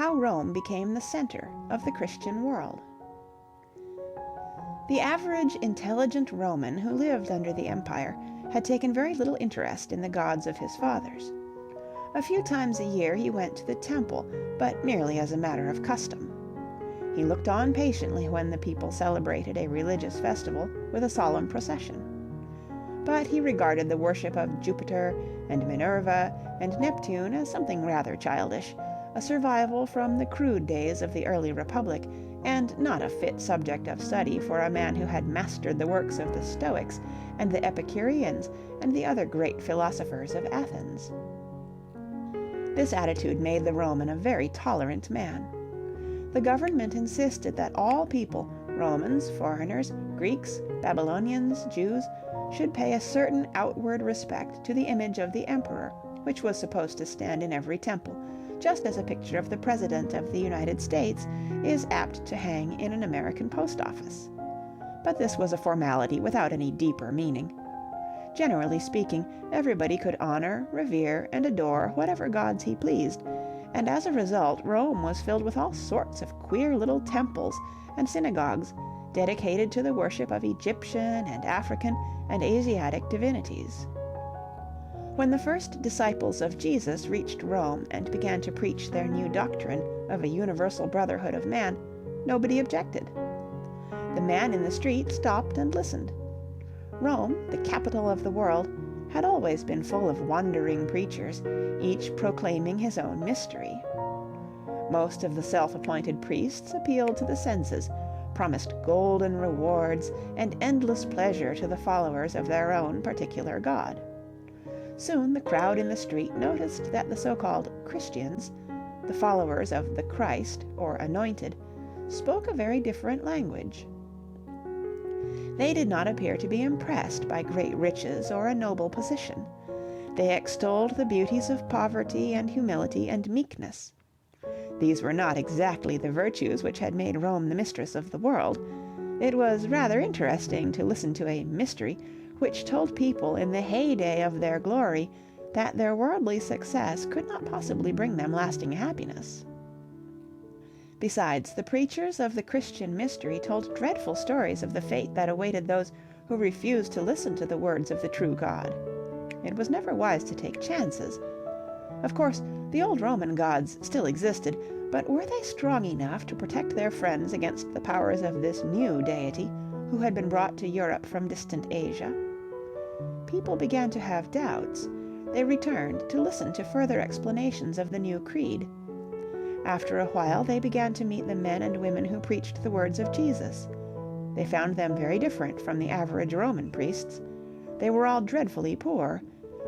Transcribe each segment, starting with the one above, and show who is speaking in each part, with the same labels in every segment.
Speaker 1: how Rome became the center of the Christian world. The average intelligent Roman who lived under the empire had taken very little interest in the gods of his fathers. A few times a year he went to the temple, but merely as a matter of custom. He looked on patiently when the people celebrated a religious festival with a solemn procession. But he regarded the worship of Jupiter and Minerva and Neptune as something rather childish, a survival from the crude days of the early Republic, and not a fit subject of study for a man who had mastered the works of the Stoics and the Epicureans and the other great philosophers of Athens. This attitude made the Roman a very tolerant man. The government insisted that all people, Romans, foreigners, Greeks, Babylonians, Jews, should pay a certain outward respect to the image of the emperor, which was supposed to stand in every temple, just as a picture of the President of the United States is apt to hang in an American post office. But this was a formality without any deeper meaning. Generally speaking, everybody could honor, revere, and adore whatever gods he pleased, and as a result Rome was filled with all sorts of queer little temples and synagogues dedicated to the worship of Egyptian and African and Asiatic divinities. When the first disciples of Jesus reached Rome and began to preach their new doctrine of a universal brotherhood of man, nobody objected. The man in the street stopped and listened. Rome, the capital of the world, had always been full of wandering preachers, each proclaiming his own mystery. Most of the self-appointed priests appealed to the senses, promised golden rewards and endless pleasure to the followers of their own particular god. Soon the crowd in the street noticed that the so-called Christians, the followers of the Christ, or Anointed, spoke a very different language. They did not appear to be impressed by great riches or a noble position. They extolled the beauties of poverty and humility and meekness. These were not exactly the virtues which had made Rome the mistress of the world. It was rather interesting to listen to a mystery which told people in the heyday of their glory that their worldly success could not possibly bring them lasting happiness. Besides, the preachers of the Christian mystery told dreadful stories of the fate that awaited those who refused to listen to the words of the true God. It was never wise to take chances. Of course, the old Roman gods still existed, but were they strong enough to protect their friends against the powers of this new deity who had been brought to Europe from distant Asia? People began to have doubts. They returned to listen to further explanations of the new creed. After a while they began to meet the men and women who preached the words of Jesus. They found them very different from the average Roman priests. They were all dreadfully poor.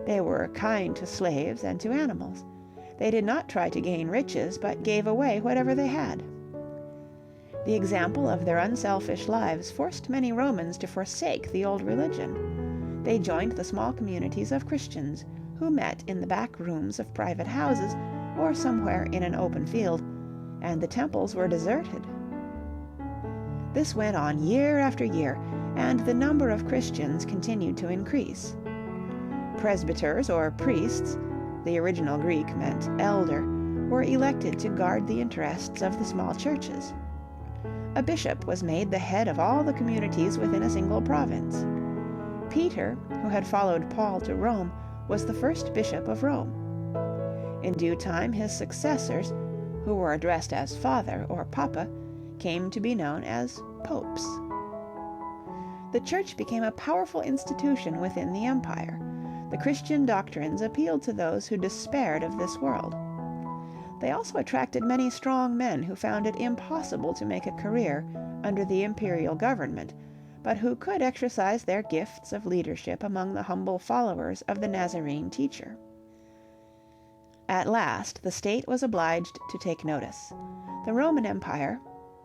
Speaker 1: They were kind to slaves and to animals. They did not try to gain riches, but gave away whatever they had. The example of their unselfish lives forced many Romans to forsake the old religion. They joined the small communities of Christians who met in the back rooms of private houses or somewhere in an open field, and the temples were deserted. This went on year after year, and the number of Christians continued to increase. Presbyters or priests, the original Greek meant elder, were elected to guard the interests of the small churches. A bishop was made the head of all the communities within a single province. Peter, who had followed Paul to Rome, was the first bishop of Rome. In due time his successors, who were addressed as Father or Papa, came to be known as popes. The church became a powerful institution within the empire. The Christian doctrines appealed to those who despaired of this world. They also attracted many strong men who found it impossible to make a career under the imperial government, but who could exercise their gifts of leadership among the humble followers of the Nazarene teacher. At last the state was obliged to take notice. The Roman Empire,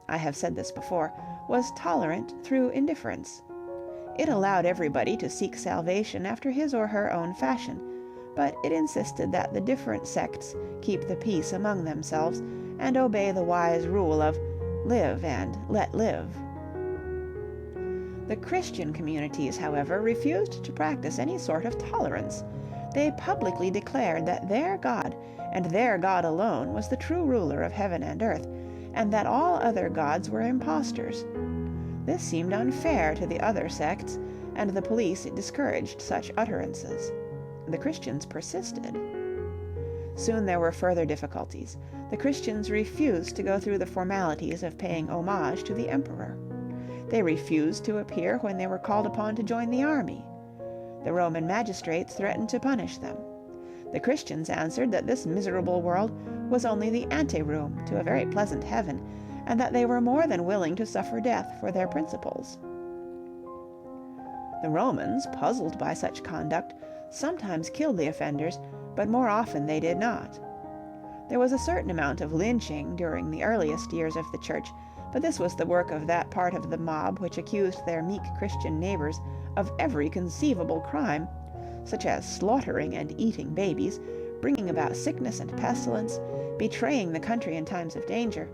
Speaker 1: I have said this before, was tolerant through indifference. It allowed everybody to seek salvation after his or her own fashion, but it insisted that the different sects keep the peace among themselves and obey the wise rule of live and let live. The Christian communities, however, refused to practice any sort of tolerance. They publicly declared that their God and their God alone was the true ruler of heaven and earth, and that all other gods were impostors. This seemed unfair to the other sects, and the police discouraged such utterances. The Christians persisted. Soon there were further difficulties. The Christians refused to go through the formalities of paying homage to the emperor. They refused to appear when they were called upon to join the army. The Roman magistrates threatened to punish them. The Christians answered that this miserable world was only the anteroom to a very pleasant heaven, and that they were more than willing to suffer death for their principles. The Romans, puzzled by such conduct, sometimes killed the offenders, but more often they did not. There was a certain amount of lynching during the earliest years of the church, but this was the work of that part of the mob which accused their meek Christian neighbors of every conceivable crime, such as slaughtering and eating babies, bringing about sickness and pestilence, betraying the country in times of danger.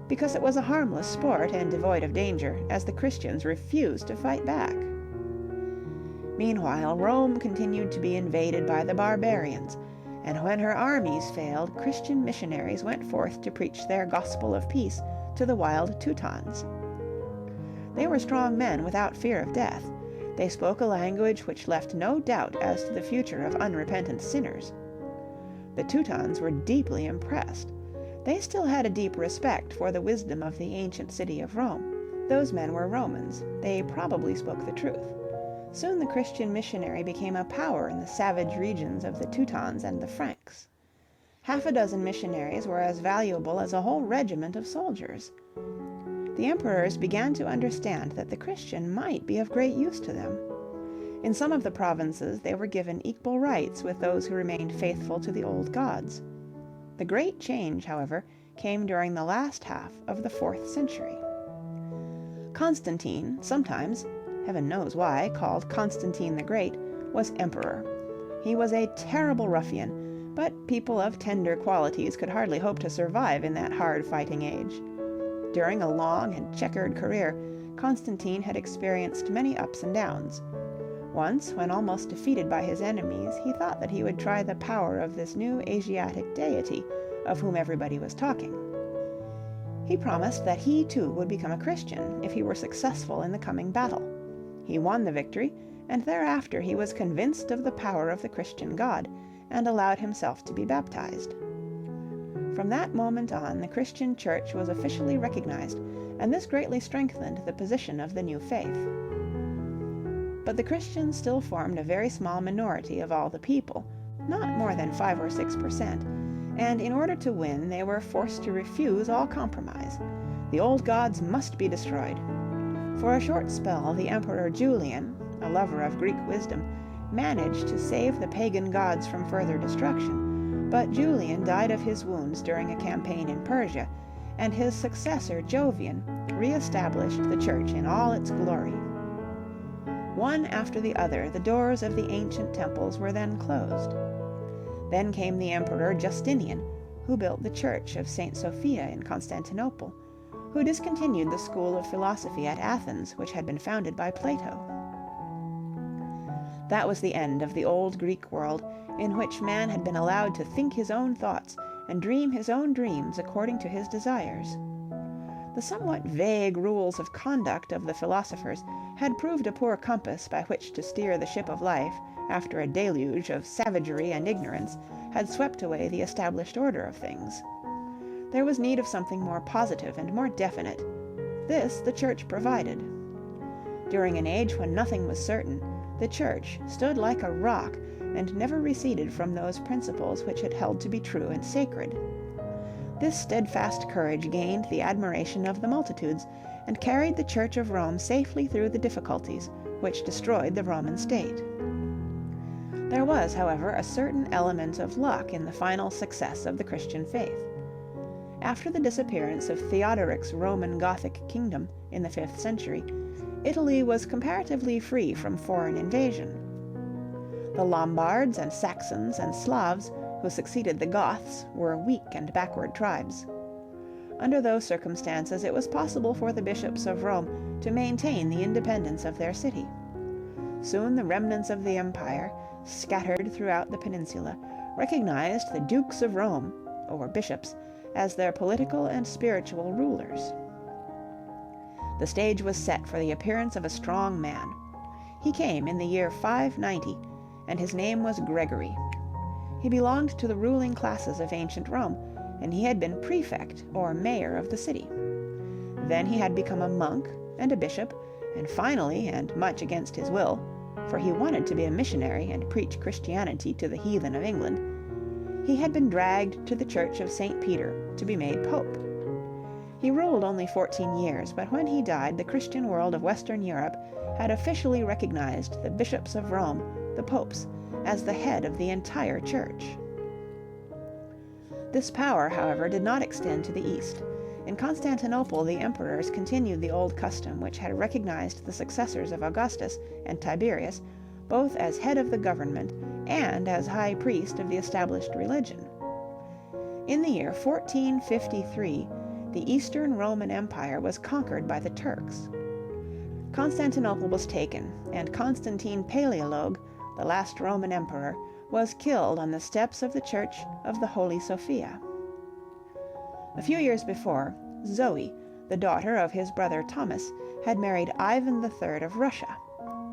Speaker 1: Because it was a harmless sport and devoid of danger, as the Christians refused to fight back. Meanwhile, Rome continued to be invaded by the barbarians, and when her armies failed, Christian missionaries went forth to preach their gospel of peace to the wild Teutons. They were strong men without fear of death. They spoke a language which left no doubt as to the future of unrepentant sinners. The Teutons were deeply impressed. They still had a deep respect for the wisdom of the ancient city of Rome. Those men were Romans. They probably spoke the truth. Soon the Christian missionary became a power in the savage regions of the Teutons and the Franks. Half a dozen missionaries were as valuable as a whole regiment of soldiers. The emperors began to understand that the Christian might be of great use to them. In some of the provinces they were given equal rights with those who remained faithful to the old gods. The great change, however, came during the last half of the 4th century. Constantine, sometimes, heaven knows why, called Constantine the Great, was emperor. He was a terrible ruffian, but people of tender qualities could hardly hope to survive in that hard-fighting age. During a long and checkered career, Constantine had experienced many ups and downs. Once, when almost defeated by his enemies, he thought that he would try the power of this new Asiatic deity, of whom everybody was talking. He promised that he too would become a Christian if he were successful in the coming battle. He won the victory, and thereafter he was convinced of the power of the Christian God, and allowed himself to be baptized. From that moment on, the Christian Church was officially recognized, and this greatly strengthened the position of the new faith. But the Christians still formed a very small minority of all the people, not more than 5 or 6%, and in order to win they were forced to refuse all compromise. The old gods must be destroyed. For a short spell, the Emperor Julian, a lover of Greek wisdom, managed to save the pagan gods from further destruction, but Julian died of his wounds during a campaign in Persia, and his successor Jovian re-established the church in all its glory. One after the other, the doors of the ancient temples were then closed. Then came the Emperor Justinian, who built the church of St. Sophia in Constantinople, who discontinued the school of philosophy at Athens, which had been founded by Plato. That was the end of the old Greek world, in which man had been allowed to think his own thoughts and dream his own dreams according to his desires. The somewhat vague rules of conduct of the philosophers had proved a poor compass by which to steer the ship of life after a deluge of savagery and ignorance had swept away the established order of things. There was need of something more positive and more definite. This the Church provided. During an age when nothing was certain, the Church stood like a rock and never receded from those principles which it held to be true and sacred. This steadfast courage gained the admiration of the multitudes, and carried the Church of Rome safely through the difficulties which destroyed the Roman state. There was, however, a certain element of luck in the final success of the Christian faith. After the disappearance of Theodoric's Roman Gothic kingdom in the 5th century, Italy was comparatively free from foreign invasion. The Lombards and Saxons and Slavs who succeeded the Goths were weak and backward tribes. Under those circumstances it was possible for the bishops of Rome to maintain the independence of their city. Soon the remnants of the empire, scattered throughout the peninsula, recognized the Dukes of Rome, or bishops, as their political and spiritual rulers. The stage was set for the appearance of a strong man. He came in the year 590, and his name was Gregory. He belonged to the ruling classes of ancient Rome, and he had been prefect or mayor of the city. Then he had become a monk and a bishop, and finally, and much against his will, for he wanted to be a missionary and preach Christianity to the heathen of England, he had been dragged to the Church of St. Peter to be made pope. He ruled only 14 years, but when he died, the Christian world of Western Europe had officially recognized the bishops of Rome, the popes, as the head of the entire church. This power, however, did not extend to the east. In Constantinople, the emperors continued the old custom which had recognized the successors of Augustus and Tiberius, both as head of the government and as high priest of the established religion. In the year 1453, the Eastern Roman Empire was conquered by the Turks. Constantinople was taken, and Constantine Palaeologue, the last Roman emperor, was killed on the steps of the Church of the Holy Sophia. A few years before, Zoe, the daughter of his brother Thomas, had married Ivan III of Russia.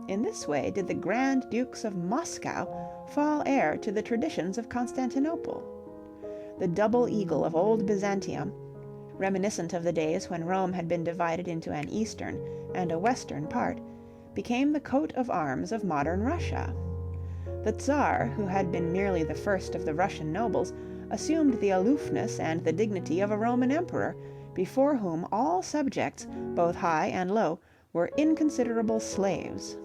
Speaker 1: In this way did the Grand Dukes of Moscow fall heir to the traditions of Constantinople. The double eagle of old Byzantium, reminiscent of the days when Rome had been divided into an eastern and a western part, became the coat of arms of modern Russia. The Tsar, who had been merely the first of the Russian nobles, assumed the aloofness and the dignity of a Roman emperor, before whom all subjects, both high and low, were inconsiderable slaves.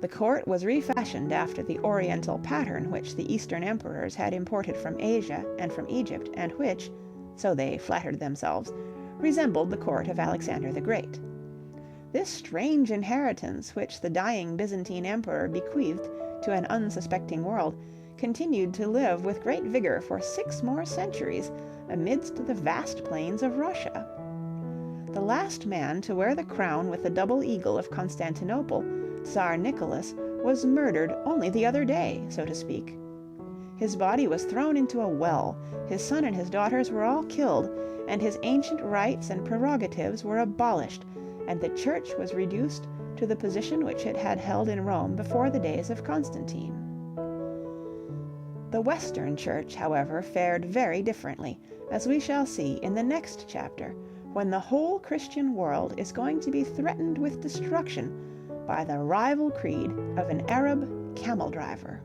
Speaker 1: The court was refashioned after the Oriental pattern which the Eastern emperors had imported from Asia and from Egypt, and which, so they flattered themselves, resembled the court of Alexander the Great. This strange inheritance which the dying Byzantine emperor bequeathed to an unsuspecting world continued to live with great vigor for 6 more centuries amidst the vast plains of Russia. The last man to wear the crown with the double eagle of Constantinople, Tsar Nicholas, was murdered only the other day, so to speak. His body was thrown into a well, his son and his daughters were all killed, and his ancient rights and prerogatives were abolished, and the church was reduced to the position which it had held in Rome before the days of Constantine. The Western Church, however, fared very differently, as we shall see in the next chapter, when the whole Christian world is going to be threatened with destruction by the rival creed of an Arab camel driver.